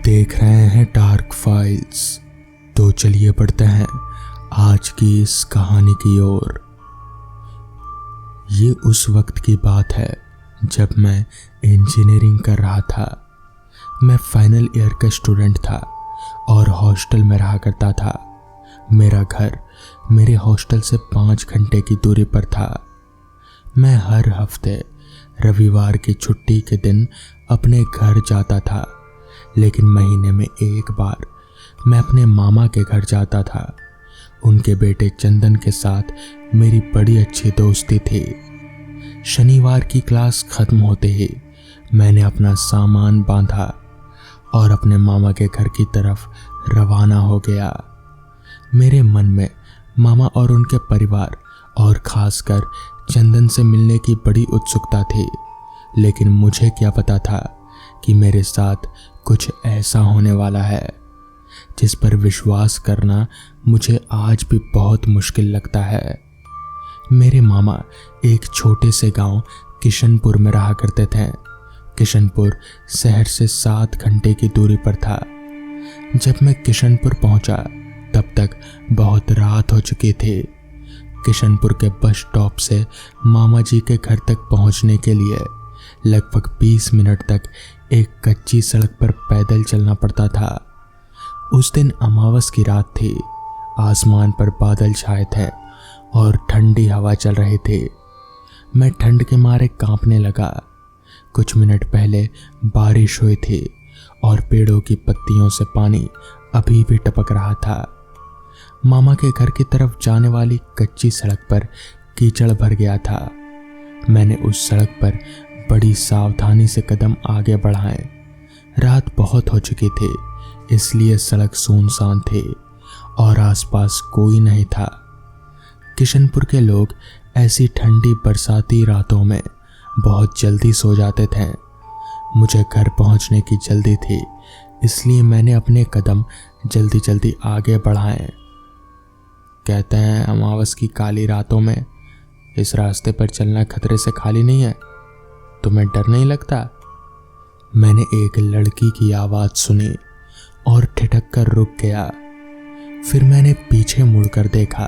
देख रहे हैं डार्क फाइल्स। तो चलिए पढ़ते हैं आज की इस कहानी की ओर। ये उस वक्त की बात है जब मैं इंजीनियरिंग कर रहा था। मैं फाइनल ईयर का स्टूडेंट था और हॉस्टल में रहा करता था। मेरा घर मेरे हॉस्टल से 5 घंटे की दूरी पर था। मैं हर हफ्ते रविवार की छुट्टी के दिन अपने घर जाता था, लेकिन महीने में एक बार मैं अपने मामा के घर जाता था। उनके बेटे चंदन के साथ मेरी बड़ी अच्छी दोस्ती थी। शनिवार की क्लास खत्म होते ही मैंने अपना सामान बांधा और अपने मामा के घर की तरफ रवाना हो गया। मेरे मन में मामा और उनके परिवार और खासकर चंदन से मिलने की बड़ी उत्सुकता थी, लेकिन मुझे क्या पता था कि मेरे साथ कुछ ऐसा होने वाला है जिस पर विश्वास करना मुझे आज भी बहुत मुश्किल लगता है। मेरे मामा एक छोटे से गांव किशनपुर में रहा करते थे। किशनपुर शहर से 7 घंटे की दूरी पर था। जब मैं किशनपुर पहुंचा तब तक बहुत रात हो चुकी थी। किशनपुर के बस स्टॉप से मामा जी के घर तक पहुंचने के लिए लगभग 20 मिनट तक एक कच्ची सड़क पर पैदल चलना पड़ता था। उस दिन अमावस की रात थी। आसमान पर बादल छाए थे और ठंडी हवा चल रही थी। मैं ठंड के मारे कांपने लगा। कुछ मिनट पहले बारिश हुई थी और पेड़ों की पत्तियों से पानी अभी भी टपक रहा था। मामा के घर की तरफ जाने वाली कच्ची सड़क पर कीचड़ भर गया था। मैंने उस सड़क पर बड़ी सावधानी से कदम आगे बढ़ाए। रात बहुत हो चुकी थी, इसलिए सड़क सुनसान थी और आसपास कोई नहीं था। किशनपुर के लोग ऐसी ठंडी बरसाती रातों में बहुत जल्दी सो जाते थे। मुझे घर पहुंचने की जल्दी थी, इसलिए मैंने अपने कदम जल्दी जल्दी आगे बढ़ाए। कहते हैं अमावस की काली रातों में इस रास्ते पर चलना खतरे से खाली नहीं है। तुम्हें डर नहीं लगता? मैंने एक लड़की की आवाज सुनी और ठिठक कर रुक गया। फिर मैंने पीछे मुड़कर देखा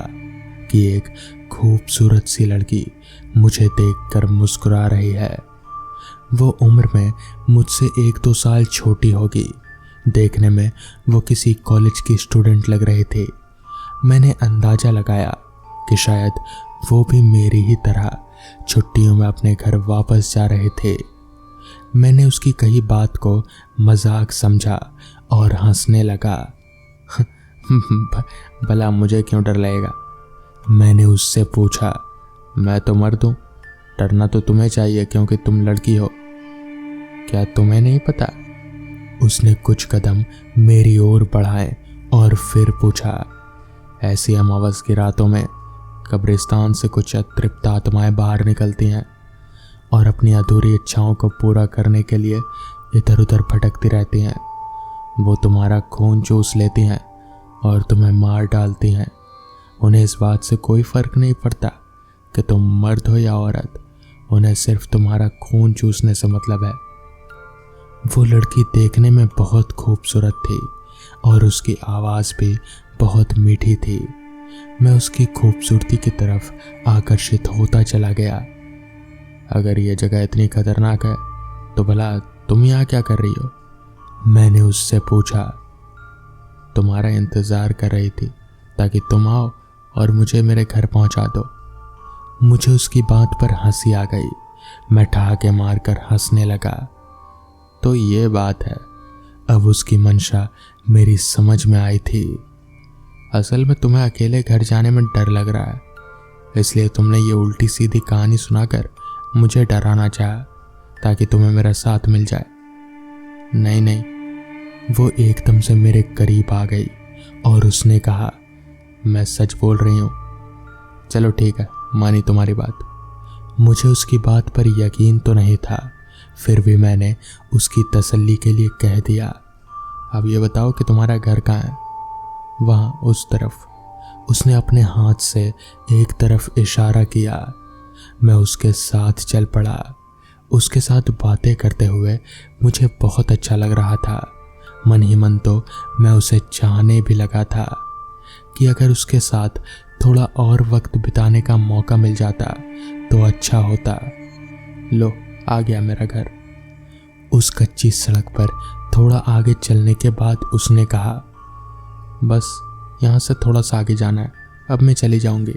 कि एक खूबसूरत सी लड़की मुझे देखकर मुस्कुरा रही है। वो उम्र में मुझसे 1-2 साल छोटी होगी। देखने में वो किसी कॉलेज की स्टूडेंट लग रही थी। मैंने अंदाजा लगाया कि शायद वो भी मेरी ही तरह छुट्टियों में अपने घर वापस जा रहे थे। मैंने उसकी कही बात को मजाक समझा और हंसने लगा। भला मुझे क्यों डर लगेगा? मैंने उससे पूछा। मैं तो मर्द हूं, डरना तो तुम्हें चाहिए क्योंकि तुम लड़की हो। क्या तुम्हें नहीं पता? उसने कुछ कदम मेरी ओर बढ़ाए और फिर पूछा। ऐसी अमावस की रातों में कब्रिस्तान से कुछ अतृप्त आत्माएं बाहर निकलती हैं और अपनी अधूरी इच्छाओं को पूरा करने के लिए इधर उधर भटकती रहती हैं। वो तुम्हारा खून चूस लेती हैं और तुम्हें मार डालती हैं। उन्हें इस बात से कोई फर्क नहीं पड़ता कि तुम मर्द हो या औरत। उन्हें सिर्फ तुम्हारा खून चूसने से मतलब है। वो लड़की देखने में बहुत खूबसूरत थी और उसकी आवाज़ भी बहुत मीठी थी। मैं उसकी खूबसूरती की तरफ आकर्षित होता चला गया। अगर ये जगह इतनी खतरनाक है तो भला तुम यहाँ क्या कर रही हो? मैंने उससे पूछा। तुम्हारा इंतज़ार कर रही थी ताकि तुम आओ और मुझे मेरे घर पहुँचा दो। मुझे उसकी बात पर हंसी आ गई। मैं ठहाके मारकर हंसने लगा। तो ये बात है। अब उसकी मंशा मेरी समझ में आई थी। असल में तुम्हें अकेले घर जाने में डर लग रहा है, इसलिए तुमने ये उल्टी सीधी कहानी सुनाकर मुझे डराना चाहा ताकि तुम्हें मेरा साथ मिल जाए। नहीं नहीं, वो एकदम से मेरे करीब आ गई और उसने कहा, मैं सच बोल रही हूँ। चलो ठीक है, मानी तुम्हारी बात। मुझे उसकी बात पर यकीन तो नहीं था, फिर भी मैंने उसकी तसल्ली के लिए कह दिया। अब ये बताओ कि तुम्हारा घर कहाँ है? वहाँ उस तरफ। उसने अपने हाथ से एक तरफ इशारा किया। मैं उसके साथ चल पड़ा। उसके साथ बातें करते हुए मुझे बहुत अच्छा लग रहा था। मन ही मन तो मैं उसे चाहने भी लगा था कि अगर उसके साथ थोड़ा और वक्त बिताने का मौका मिल जाता तो अच्छा होता। लो, आ गया मेरा घर। उस कच्ची सड़क पर थोड़ा आगे चलने के बाद उसने कहा, बस यहाँ से थोड़ा सा आगे जाना है, अब मैं चली जाऊंगी।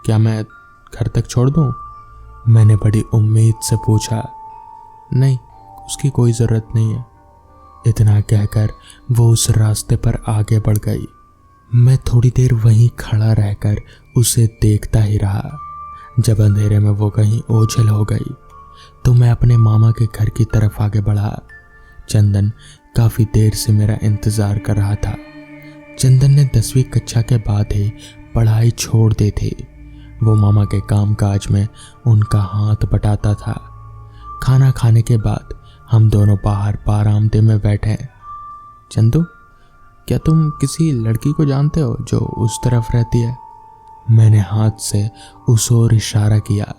क्या मैं घर तक छोड़ दूं? मैंने बड़ी उम्मीद से पूछा। नहीं, उसकी कोई ज़रूरत नहीं है। इतना कहकर वो उस रास्ते पर आगे बढ़ गई। मैं थोड़ी देर वहीं खड़ा रहकर उसे देखता ही रहा। जब अंधेरे में वो कहीं ओझल हो गई तो मैं अपने मामा के घर की तरफ आगे बढ़ा। चंदन काफ़ी देर से मेरा इंतज़ार कर रहा था। चंदन ने 10वीं कक्षा के बाद ही पढ़ाई छोड़ दी थी। वो मामा के कामकाज में उनका हाथ बटाता था। खाना खाने के बाद हम दोनों बाहर बारामदे में बैठे। चंदू, क्या तुम किसी लड़की को जानते हो जो उस तरफ रहती है? मैंने हाथ से उस ओर इशारा किया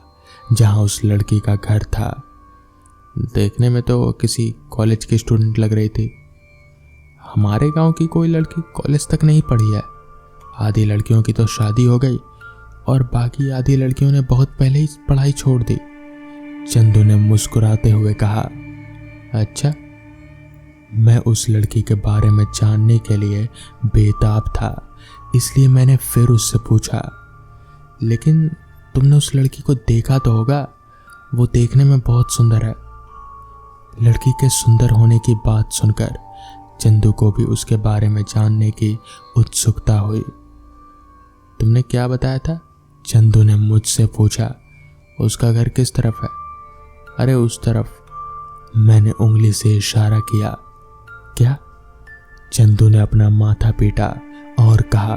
जहां उस लड़की का घर था। देखने में तो किसी कॉलेज की स्टूडेंट लग रही थी। हमारे गांव की कोई लड़की कॉलेज तक नहीं पढ़ी है। आधी लड़कियों की तो शादी हो गई और बाकी आधी लड़कियों ने बहुत पहले ही पढ़ाई छोड़ दी। चंदू ने मुस्कुराते हुए कहा। अच्छा। मैं उस लड़की के बारे में जानने के लिए बेताब था, इसलिए मैंने फिर उससे पूछा, लेकिन तुमने उस लड़की को देखा तो होगा, वो देखने में बहुत सुंदर है। लड़की के सुंदर होने की बात सुनकर चंदू को भी उसके बारे में जानने की उत्सुकता हुई। तुमने क्या बताया था? चंदू ने मुझसे पूछा। उसका घर किस तरफ है? अरे उस तरफ। मैंने उंगली से इशारा किया। क्या? चंदू ने अपना माथा पीटा और कहा,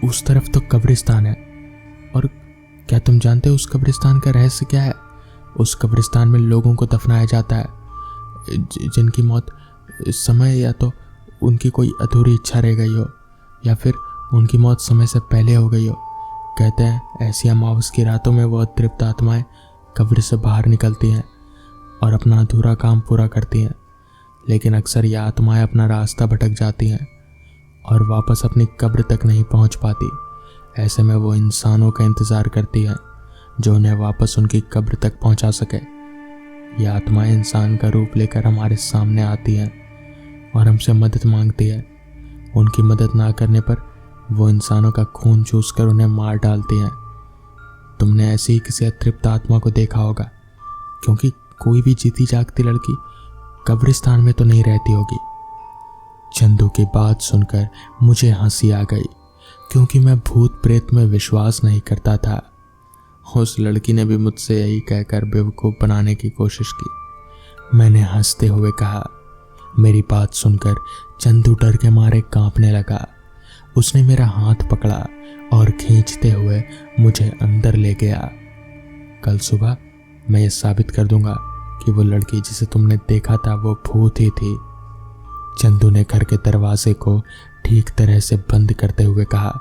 उस तरफ तो कब्रिस्तान है। और क्या तुम जानते हो उस कब्रिस्तान का रहस्य क्या है? उस कब्रिस्तान में लोगों को दफनाया जाता है जिनकी मौत इस समय या तो उनकी कोई अधूरी इच्छा रह गई हो या फिर उनकी मौत समय से पहले हो गई हो। कहते हैं ऐसी अमावस की रातों में वो अतृप्त आत्माएं कब्र से बाहर निकलती हैं और अपना अधूरा काम पूरा करती हैं, लेकिन अक्सर ये आत्माएं अपना रास्ता भटक जाती हैं और वापस अपनी कब्र तक नहीं पहुंच पाती। ऐसे में वो इंसानों का इंतज़ार करती हैं जो उन्हें वापस उनकी कब्र तक पहुंचा सके। ये आत्माएं इंसान का रूप लेकर हमारे सामने आती हैं और हमसे मदद मांगती है। उनकी मदद ना करने पर वो इंसानों का खून चूस कर उन्हें मार डालती हैं। तुमने ऐसी ही किसी अतृप्त आत्मा को देखा होगा, क्योंकि कोई भी जीती जागती लड़की कब्रिस्तान में तो नहीं रहती होगी। चंदू की बात सुनकर मुझे हंसी आ गई, क्योंकि मैं भूत प्रेत में विश्वास नहीं करता था। उस लड़की ने भी मुझसे यही कहकर बेवकूफ़ बनाने की कोशिश की। मैंने हंसते हुए कहा। मेरी बात सुनकर चंदू डर के मारे कांपने लगा। उसने मेरा हाथ पकड़ा और खींचते हुए मुझे अंदर ले गया। कल सुबह मैं ये साबित कर दूंगा कि वो लड़की जिसे तुमने देखा था वो भूत ही थी। चंदू ने घर के दरवाजे को ठीक तरह से बंद करते हुए कहा।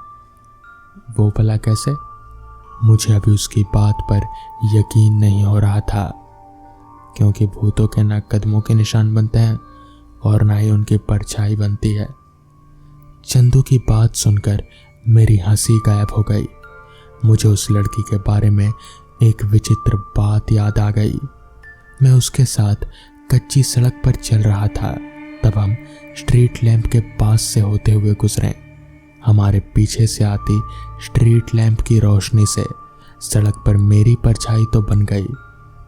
वो भला कैसे? मुझे अभी उसकी बात पर यकीन नहीं हो रहा था, क्योंकि भूतों के ना कदमों के निशान बनते हैं और ना ही उनकी परछाई बनती है। चंदू की बात सुनकर मेरी हंसी गायब हो गई। मुझे उस लड़की के बारे में एक विचित्र बात याद आ गई। मैं उसके साथ कच्ची सड़क पर चल रहा था, तब हम स्ट्रीट लैंप के पास से होते हुए गुजरे। हमारे पीछे से आती स्ट्रीट लैंप की रोशनी से सड़क पर मेरी परछाई तो बन गई,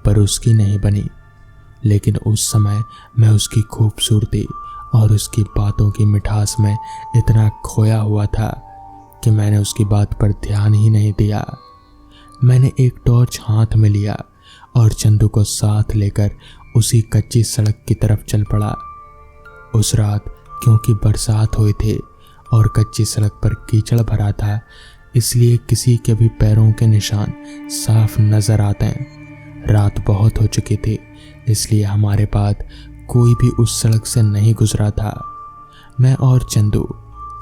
पर उसकी नहीं बनी। लेकिन उस समय मैं उसकी खूबसूरती और उसकी बातों की मिठास में इतना खोया हुआ था कि मैंने उसकी बात पर ध्यान ही नहीं दिया। मैंने एक टॉर्च हाथ में लिया और चंदू को साथ लेकर उसी कच्ची सड़क की तरफ चल पड़ा। उस रात क्योंकि बरसात हुई थी और कच्ची सड़क पर कीचड़ भरा था, इसलिए किसी के भी पैरों के निशान साफ नजर आते हैं। रात बहुत हो चुकी थी, इसलिए हमारे बाद कोई भी उस सड़क से नहीं गुजरा था। मैं और चंदू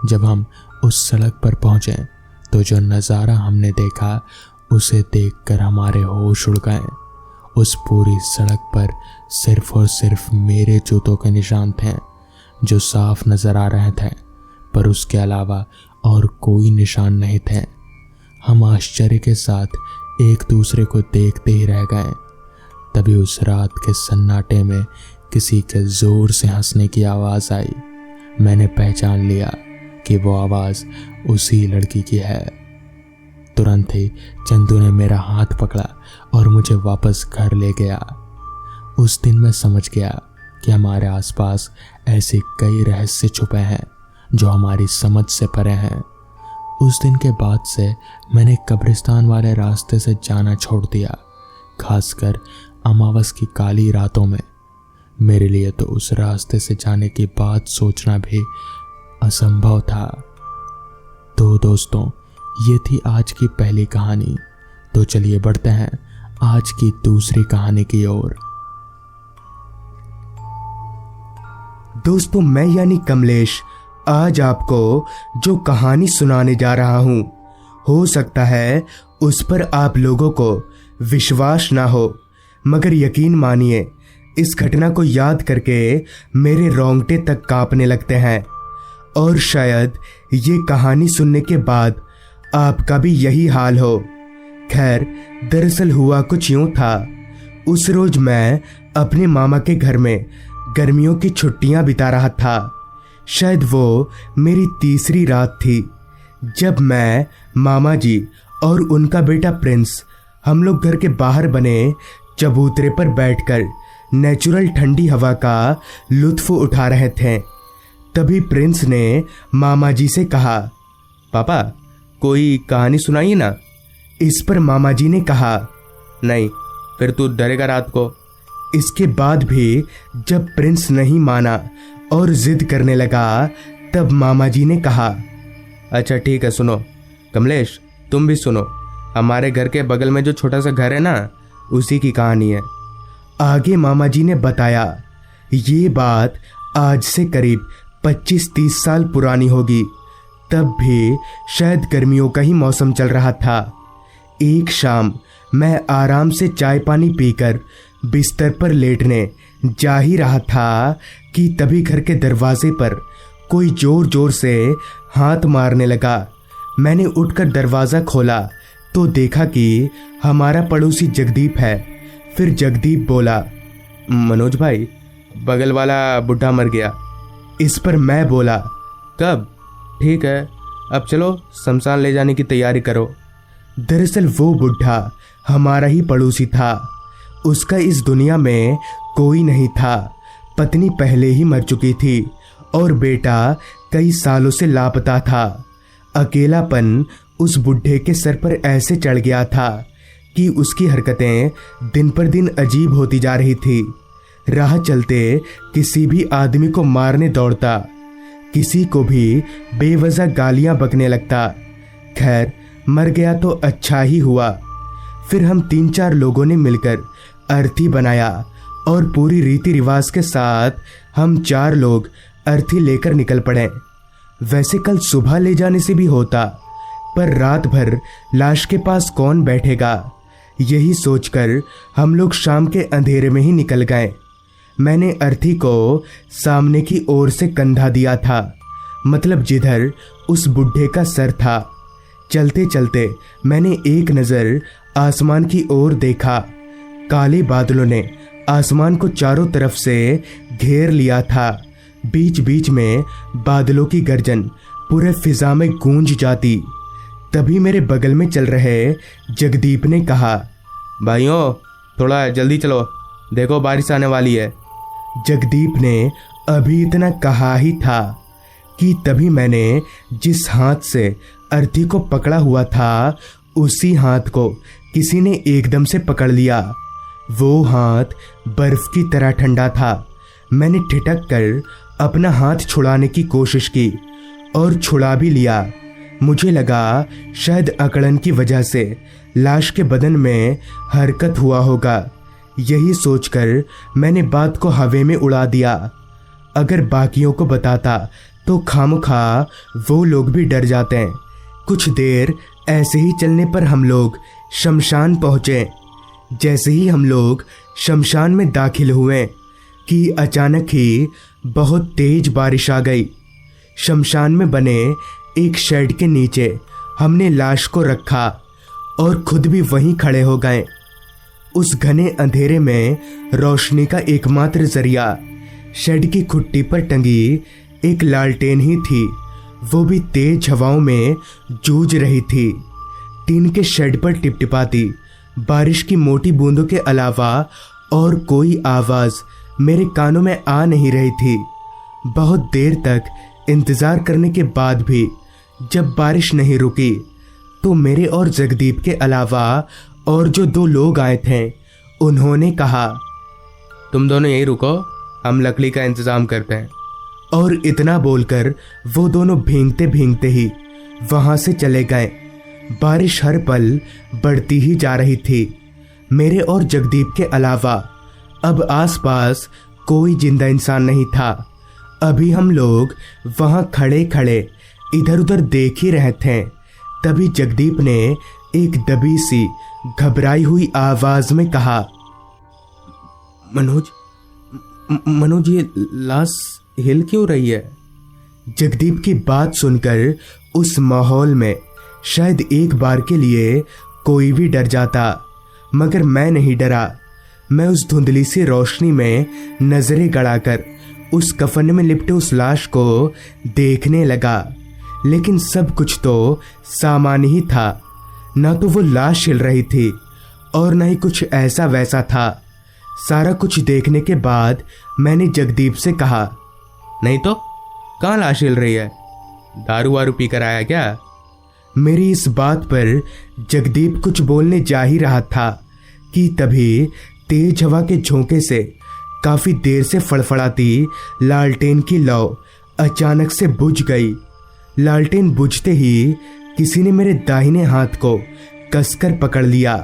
जब हम उस सड़क पर पहुंचे तो जो नज़ारा हमने देखा उसे देखकर हमारे होश उड़ गए उस पूरी सड़क पर सिर्फ और सिर्फ मेरे जूतों के निशान थे जो साफ नजर आ रहे थे, पर उसके अलावा और कोई निशान नहीं थे। हम आश्चर्य के साथ एक दूसरे को देखते ही रह गए। तभी उस रात के सन्नाटे में किसी के जोर से हंसने की आवाज़ आई। मैंने पहचान लिया कि वो आवाज़ उसी लड़की की है। तुरंत ही चंदू ने मेरा हाथ पकड़ा और मुझे वापस घर ले गया। उस दिन मैं समझ गया कि हमारे आसपास ऐसे कई रहस्य छुपे हैं जो हमारी समझ से परे हैं। उस दिन के बाद से मैंने कब्रिस्तान वाले रास्ते से जाना छोड़ दिया, खासकर अमावस की काली रातों में। मेरे लिए तो उस रास्ते से जाने की बात सोचना भी असंभव था। तो दोस्तों, ये थी आज की पहली कहानी। तो चलिए बढ़ते हैं आज की दूसरी कहानी की ओर। दोस्तों, मैं यानी कमलेश आज आपको जो कहानी सुनाने जा रहा हूं, हो सकता है उस पर आप लोगों को विश्वास ना हो, मगर यकीन मानिए इस घटना को याद करके मेरे रोंगटे तक कांपने लगते हैं। और शायद ये कहानी सुनने के बाद आपका भी यही हाल हो। खैर, दरअसल हुआ कुछ यूं था। उस रोज मैं अपने मामा के घर में गर्मियों की छुट्टियां बिता रहा था। शायद वो मेरी तीसरी रात थी जब मैं, मामा जी और उनका बेटा प्रिंस, हम लोग घर के बाहर बने चबूतरे पर बैठकर नेचुरल ठंडी हवा का लुत्फ उठा रहे थे। तभी प्रिंस ने मामा जी से कहा, पापा कोई कहानी सुनाइए ना। इस पर मामा जी ने कहा, नहीं, फिर तू डरेगा रात को। इसके बाद भी जब प्रिंस नहीं माना और जिद करने लगा, तब मामा जी ने कहा, अच्छा ठीक है, सुनो कमलेश, तुम भी सुनो। हमारे घर के बगल में जो छोटा सा घर है ना, उसी की कहानी है। आगे मामा जी ने बताया, ये बात आज से करीब 25-30 साल पुरानी होगी। तब भी शायद गर्मियों का ही मौसम चल रहा था। एक शाम मैं आराम से चाय पानी पीकर बिस्तर पर लेटने जा ही रहा था कि तभी घर के दरवाजे पर कोई जोर जोर से हाथ मारने लगा। मैंने उठकर दरवाज़ा खोला तो देखा कि हमारा पड़ोसी जगदीप है। फिर जगदीप बोला, मनोज भाई, बगल वाला बुढ़ा मर गया। इस पर मैं बोला, कब? ठीक है, अब चलो शमशान ले जाने की तैयारी करो। दरअसल वो बुढ़ा हमारा ही पड़ोसी था। उसका इस दुनिया में कोई नहीं था। पत्नी पहले ही मर चुकी थी और बेटा कई सालों से लापता था। अकेलापन उस बुढ़े के सर पर ऐसे चढ़ गया था कि उसकी हरकतें दिन पर दिन अजीब होती जा रही थी। राह चलते किसी भी आदमी को मारने दौड़ता, किसी को भी बेवजह गालियां बकने लगता। खैर, मर गया तो अच्छा ही हुआ। फिर हम 3-4 लोगों ने मिलकर अर्थी बनाया और पूरी रीति रिवाज के साथ हम 4 लोग अर्थी लेकर निकल पड़े। वैसे कल सुबह ले जाने से भी होता, पर रात भर लाश के पास कौन बैठेगा, यही सोचकर हम लोग शाम के अंधेरे में ही निकल गए। मैंने अर्थी को सामने की ओर से कंधा दिया था, मतलब जिधर उस बुढ़े का सर था। चलते चलते मैंने एक नज़र आसमान की ओर देखा। काले बादलों ने आसमान को चारों तरफ से घेर लिया था। बीच बीच में बादलों की गर्जन पूरे फिजा में गूंज जाती। तभी मेरे बगल में चल रहे जगदीप ने कहा, भाइयों थोड़ा जल्दी चलो, देखो बारिश आने वाली है। जगदीप ने अभी इतना कहा ही था कि तभी मैंने जिस हाथ से अर्थी को पकड़ा हुआ था, उसी हाथ को किसी ने एकदम से पकड़ लिया। वो हाथ बर्फ की तरह ठंडा था। मैंने ठिठक कर अपना हाथ छुड़ाने की कोशिश की और छुड़ा भी लिया। मुझे लगा शायद अकड़न की वजह से लाश के बदन में हरकत हुआ होगा। यही सोचकर मैंने बात को हवा में उड़ा दिया। अगर बाकियों को बताता तो खामखा वो लोग भी डर जाते हैं। कुछ देर ऐसे ही चलने पर हम लोग शमशान पहुँचे। जैसे ही हम लोग शमशान में दाखिल हुए कि अचानक ही बहुत तेज बारिश आ गई। शमशान में बने एक शेड के नीचे हमने लाश को रखा और खुद भी वहीं खड़े हो गए। उस घने अंधेरे में रोशनी का एकमात्र जरिया शेड की खुट्टी पर टंगी एक लालटेन ही थी, वो भी तेज हवाओं में जूझ रही थी। टीन के शेड पर टिपटिपाती बारिश की मोटी बूंदों के अलावा और कोई आवाज मेरे कानों में आ नहीं रही थी। बहुत देर तक इंतजार करने के बाद भी जब बारिश नहीं रुकी तो मेरे और जगदीप के अलावा और जो 2 लोग आए थे उन्होंने कहा, तुम दोनों यहीं रुको, हम लकड़ी का इंतजाम करते हैं। और इतना बोलकर वो दोनों भींगते भींगते ही वहां से चले गए। बारिश हर पल बढ़ती ही जा रही थी। मेरे और जगदीप के अलावा अब आसपास कोई जिंदा इंसान नहीं था। अभी हम लोग वहां खड़े खड़े इधर उधर देख ही रहे थे। तभी जगदीप ने एक दबी सी घबराई हुई आवाज में कहा, मनोज ये लाश हिल क्यों रही है? जगदीप की बात सुनकर उस माहौल में शायद एक बार के लिए कोई भी डर जाता, मगर मैं नहीं डरा। मैं उस धुंधली सी रोशनी में नजरें गड़ाकर उस कफन में लिपटे उस लाश को देखने लगा। लेकिन सब कुछ तो सामान्य ही था। ना तो वो लाश हिल रही थी और न ही कुछ ऐसा वैसा था। सारा कुछ देखने के बाद मैंने जगदीप से कहा, नहीं तो कहाँ लाश हिल रही है? दारू वारू पी कर आया क्या? मेरी इस बात पर जगदीप कुछ बोलने जा ही रहा था कि तभी तेज हवा के झोंके से काफी देर से फड़फड़ाती लालटेन की लौ अचानक से बुझ गई। लालटेन बुझते ही किसी ने मेरे दाहिने हाथ को कसकर पकड़ लिया।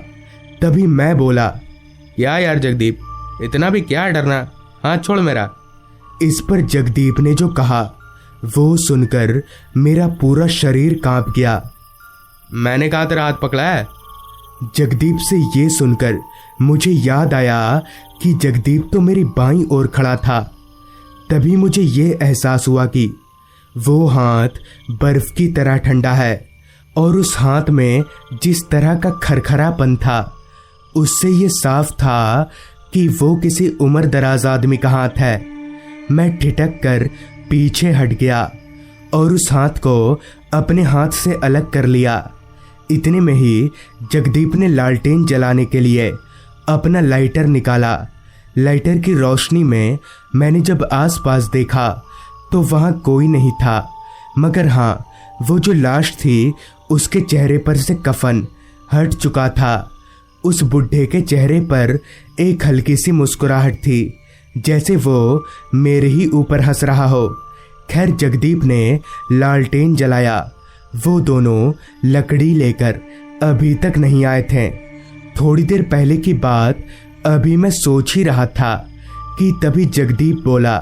तभी मैं बोला, क्या यार जगदीप, इतना भी क्या डरना, हाथ छोड़ मेरा। इस पर जगदीप ने जो कहा वो सुनकर मेरा पूरा शरीर कांप गया। मैंने कहा तेरा हाथ पकड़ा है? जगदीप से ये सुनकर मुझे याद आया कि जगदीप तो मेरी बाईं ओर खड़ा था। तभी मुझे ये एहसास हुआ कि वो हाथ बर्फ की तरह ठंडा है और उस हाथ में जिस तरह का खरखरापन था उससे ये साफ था कि वो किसी उम्र दराज आदमी का हाथ है। मैं ठिठक कर पीछे हट गया और उस हाथ को अपने हाथ से अलग कर लिया। इतने में ही जगदीप ने लालटेन जलाने के लिए अपना लाइटर निकाला। लाइटर की रोशनी में मैंने जब आसपास देखा तो वहां कोई नहीं था, मगर हाँ, वो जो लाश थी उसके चेहरे पर से कफन हट चुका था। उस बुढ़े के चेहरे पर एक हल्की सी मुस्कुराहट थी, जैसे वो मेरे ही ऊपर हंस रहा हो। खैर, जगदीप ने लालटेन जलाया। वो दोनों लकड़ी लेकर अभी तक नहीं आए थे। थोड़ी देर पहले की बात अभी मैं सोच ही रहा था कि तभी जगदीप बोला,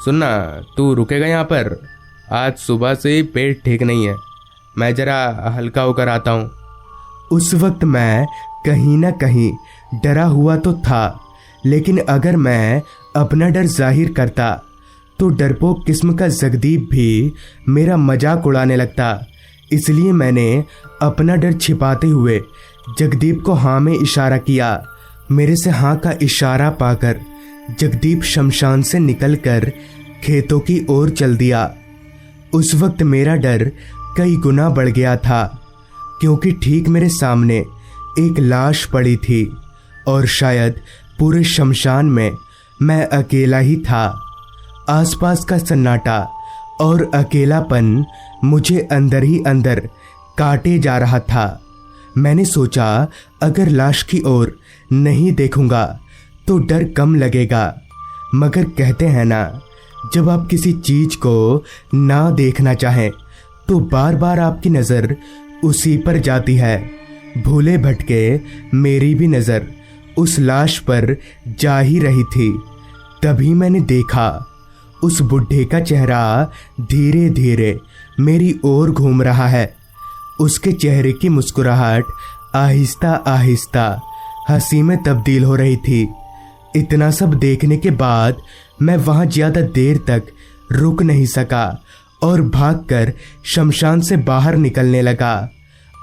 सुनना, तू रुकेगा यहाँ पर? आज सुबह से पेट ठीक नहीं है, मैं जरा हल्का होकर आता हूँ। उस वक्त मैं कहीं ना कहीं डरा हुआ तो था, लेकिन अगर मैं अपना डर जाहिर करता तो डरपोक किस्म का जगदीप भी मेरा मजाक उड़ाने लगता। इसलिए मैंने अपना डर छिपाते हुए जगदीप को हाँ में इशारा किया। मेरे से हाँ का इशारा पाकर जगदीप शमशान से निकलकर खेतों की ओर चल दिया। उस वक्त मेरा डर कई गुना बढ़ गया था, क्योंकि ठीक मेरे सामने एक लाश पड़ी थी और शायद पूरे शमशान में मैं अकेला ही था। आसपास का सन्नाटा और अकेलापन मुझे अंदर ही अंदर काटे जा रहा था। मैंने सोचा अगर लाश की ओर नहीं देखूंगा तो डर कम लगेगा, मगर कहते हैं ना, जब आप किसी चीज को ना देखना चाहें तो बार बार आपकी नज़र उसी पर जाती है। भूले भटके मेरी भी नज़र उस लाश पर जा ही रही थी। तभी मैंने देखा उस बुढ़े का चेहरा धीरे धीरे मेरी ओर घूम रहा है। उसके चेहरे की मुस्कुराहट आहिस्ता आहिस्ता हंसी में तब्दील हो रही थी। इतना सब देखने के बाद मैं वहां ज्यादा देर तक रुक नहीं सका और भागकर शमशान से बाहर निकलने लगा।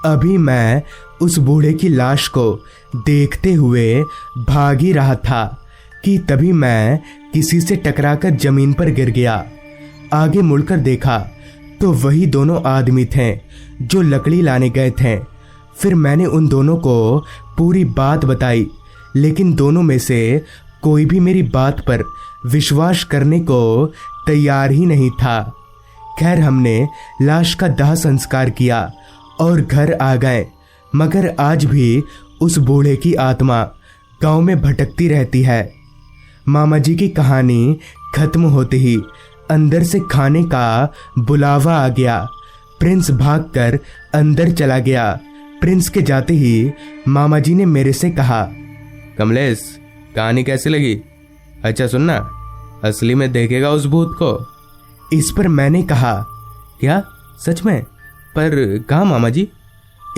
अभी मैं उस बूढ़े की लाश को देखते हुए भाग ही रहा था कि तभी मैं किसी से टकराकर जमीन पर गिर गया। आगे मुड़कर देखा तो वही दोनों आदमी थे जो लकड़ी लाने गए थे। फिर मैंने उन दोनों को पूरी बात बताई, लेकिन दोनों में से कोई भी मेरी बात पर विश्वास करने को तैयार ही नहीं था। खैर, हमने लाश का दाह संस्कार किया और घर आ गए, मगर आज भी उस बूढ़े की आत्मा गांव में भटकती रहती है। मामा जी की कहानी खत्म होते ही अंदर से खाने का बुलावा आ गया। प्रिंस भागकर अंदर चला गया। प्रिंस के जाते ही मामा जी ने मेरे से कहा, कमलेश, कहानी कैसी लगी? अच्छा सुनना, असली में देखेगा उस भूत को। इस पर मैंने कहा, क्या सच में? पर कहाँ मामा जी?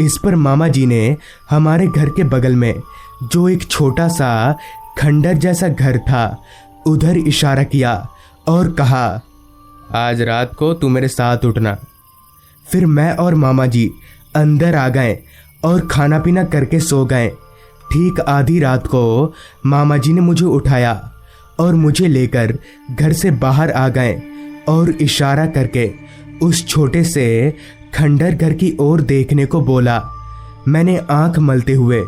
इस पर मामा जी ने हमारे घर के बगल में जो एक छोटा सा खंडर जैसा घर था उधर इशारा किया और कहा, आज रात को तू मेरे साथ उठना। फिर मैं और मामा जी अंदर आ गए और खाना पीना करके सो गए। ठीक आधी रात को मामा जी ने मुझे उठाया और मुझे लेकर घर से बाहर आ गए और इशारा करके उस छोटे से खंडर घर की ओर देखने को बोला। मैंने आंख मलते हुए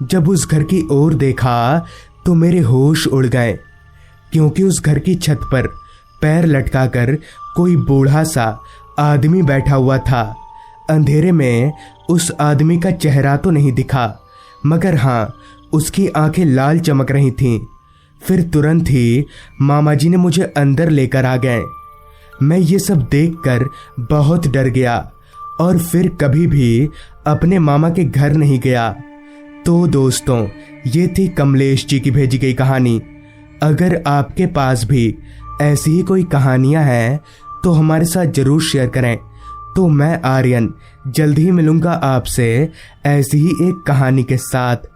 जब उस घर की ओर देखा तो मेरे होश उड़ गए, क्योंकि उस घर की छत पर पैर लटकाकर कोई बूढ़ा सा आदमी बैठा हुआ था। अंधेरे में उस आदमी का चेहरा तो नहीं दिखा, मगर हाँ, उसकी आंखें लाल चमक रही थीं। फिर तुरंत ही मामा जी ने मुझे अंदर लेकर आ गए। मैं ये सब देखकर बहुत डर गया और फिर कभी भी अपने मामा के घर नहीं गया। तो दोस्तों, ये थी कमलेश जी की भेजी गई कहानी। अगर आपके पास भी ऐसी ही कोई कहानियां हैं तो हमारे साथ जरूर शेयर करें। तो मैं आर्यन जल्द ही मिलूंगा आपसे ऐसी ही एक कहानी के साथ।